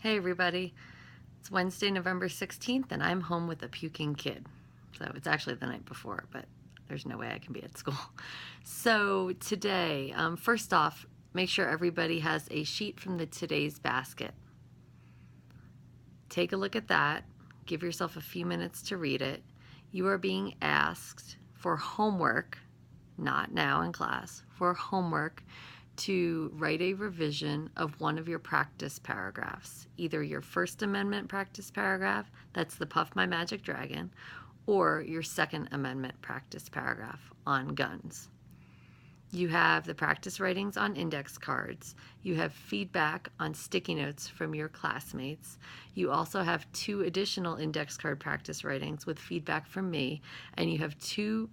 Hey everybody, it's Wednesday, November 16th, and I'm home with a puking kid. So it's actually the night before, but there's no way I can be at school. So today, first off, make sure everybody has a sheet from the today's basket. Take a look at that. Give yourself a few minutes to read it. You are being asked for homework, not now in class, for homework to write a revision of one of your practice paragraphs, either your First Amendment practice paragraph, that's the Puff My Magic Dragon, or your Second Amendment practice paragraph on guns. You have the practice writings on index cards. You have feedback on sticky notes from your classmates. You also have 2 additional index card practice writings with feedback from me, and you have two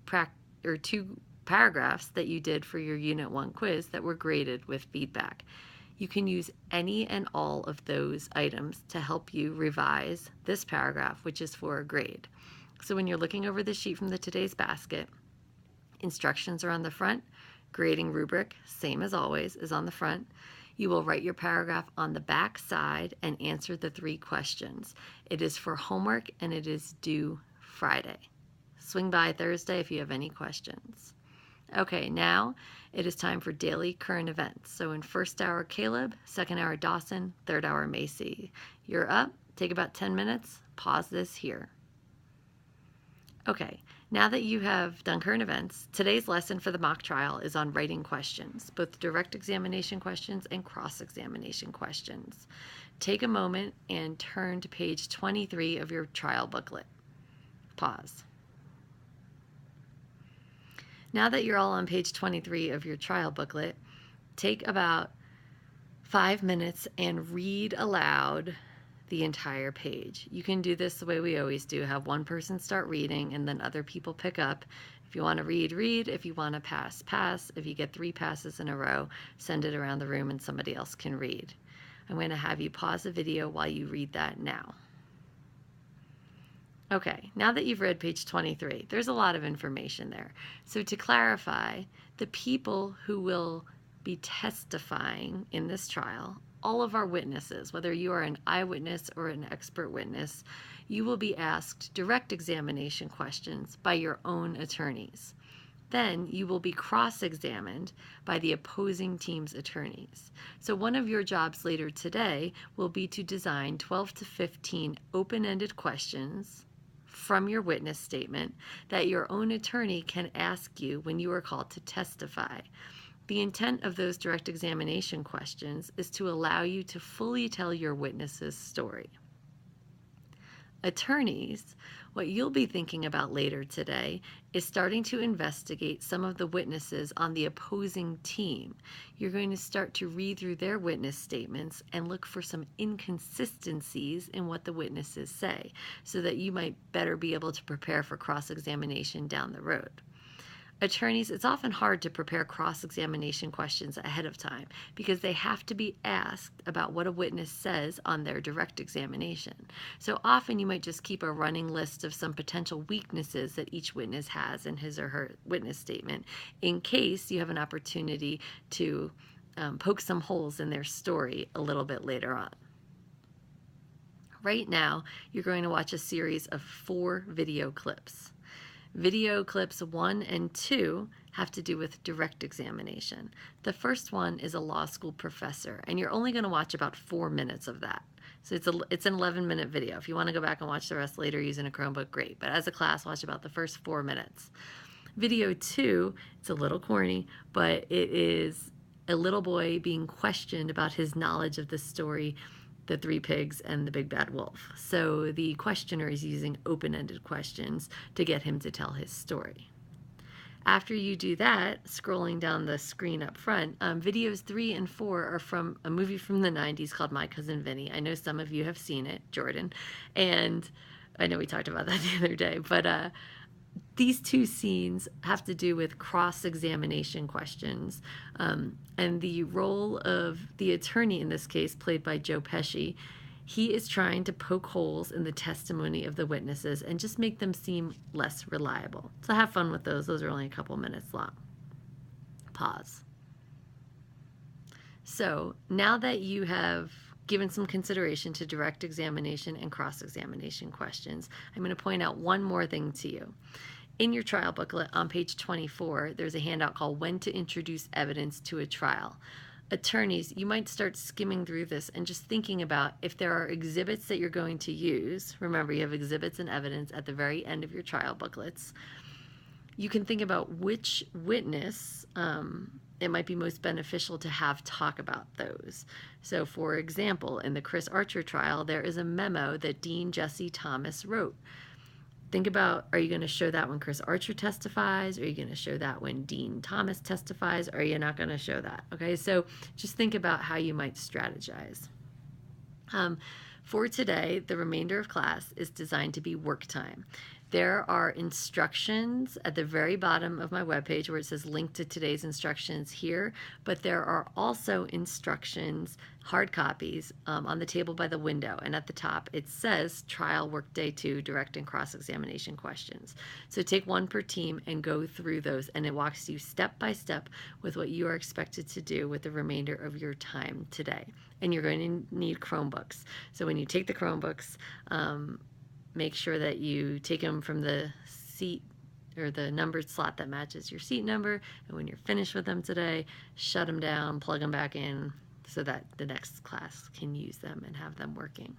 paragraphs that you did for your Unit 1 quiz that were graded with feedback. You can use any and all of those items to help you revise this paragraph, which is for a grade. So when you're looking over the sheet from the today's basket, instructions are on the front. Grading rubric, same as always, is on the front. You will write your paragraph on the back side and answer the 3 questions. It is for homework and it is due Friday. Swing by Thursday if you have any questions. Okay, now it is time for daily current events. So in first hour, Caleb, second hour, Dawson, third hour, Macy. You're up. Take about 10 minutes. Pause this here. Okay, now that you have done current events, today's lesson for the mock trial is on writing questions, both direct examination questions and cross-examination questions. Take a moment and turn to page 23 of your trial booklet. Pause. Now that you're all on page 23 of your trial booklet, take about 5 minutes and read aloud the entire page. You can do this the way we always do. Have one person start reading and then other people pick up. If you want to read, read. If you want to pass, pass. If you get 3 passes in a row, send it around the room and somebody else can read. I'm going to have you pause the video while you read that now. Okay, now that you've read page 23, there's a lot of information there. So to clarify, the people who will be testifying in this trial, all of our witnesses, whether you are an eyewitness or an expert witness, you will be asked direct examination questions by your own attorneys. Then you will be cross-examined by the opposing team's attorneys. So one of your jobs later today will be to design 12 to 15 open-ended questions from your witness statement that your own attorney can ask you when you are called to testify. The intent of those direct examination questions is to allow you to fully tell your witness's story. Attorneys, what you'll be thinking about later today is starting to investigate some of the witnesses on the opposing team. You're going to start to read through their witness statements and look for some inconsistencies in what the witnesses say so that you might better be able to prepare for cross-examination down the road. Attorneys, it's often hard to prepare cross-examination questions ahead of time because they have to be asked about what a witness says on their direct examination. So often you might just keep a running list of some potential weaknesses that each witness has in his or her witness statement in case you have an opportunity to poke some holes in their story a little bit later on. Right now, you're going to watch a series of 4 video clips. Video clips 1 and 2 have to do with direct examination. The first one is a law school professor, and you're only going to watch about 4 minutes of that. So it's an 11-minute video. If you want to go back and watch the rest later using a Chromebook, great. But as a class, watch about the first 4 minutes. Video 2, it's a little corny, but it is a little boy being questioned about his knowledge of the story The 3 Pigs and the Big Bad Wolf. So the questioner is using open-ended questions to get him to tell his story. After you do that, scrolling down the screen up front, videos 3 and 4 are from a movie from the 90s called My Cousin Vinny. I know some of you have seen it, Jordan, and I know we talked about that the other day, but these 2 scenes have to do with cross-examination questions, and the role of the attorney in this case, played by Joe Pesci, he is trying to poke holes in the testimony of the witnesses and just make them seem less reliable. So have fun with those. Those are only a couple minutes long. Pause. So now that you have given some consideration to direct examination and cross-examination questions. I'm going to point out one more thing to you. In your trial booklet on page 24, there's a handout called When to Introduce Evidence to a Trial. Attorneys, you might start skimming through this and just thinking about if there are exhibits that you're going to use. Remember, you have exhibits and evidence at the very end of your trial booklets. You can think about which witness it might be most beneficial to have talk about those. So, for example, in the Chris Archer trial, there is a memo that Dean Jesse Thomas wrote. Think about, are you going to show that when Chris Archer testifies? Are you going to show that when Dean Thomas testifies? Or are you not going to show that? Okay, so just think about how you might strategize. For today, the remainder of class is designed to be work time. There are instructions at the very bottom of my webpage where it says link to today's instructions here, but there are also instructions, hard copies, on the table by the window, and at the top it says trial workday 2 direct and cross-examination questions. So take one per team and go through those, and it walks you step by step with what you are expected to do with the remainder of your time today. And you're going to need Chromebooks. So when you take the Chromebooks, make sure that you take them from the seat or the numbered slot that matches your seat number. And when you're finished with them today, shut them down, plug them back in so that the next class can use them and have them working.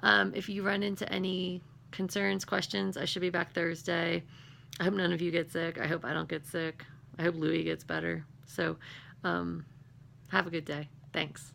If you run into any concerns, questions, I should be back Thursday. I hope none of you get sick. I hope I don't get sick. I hope Louie gets better. So have a good day. Thanks.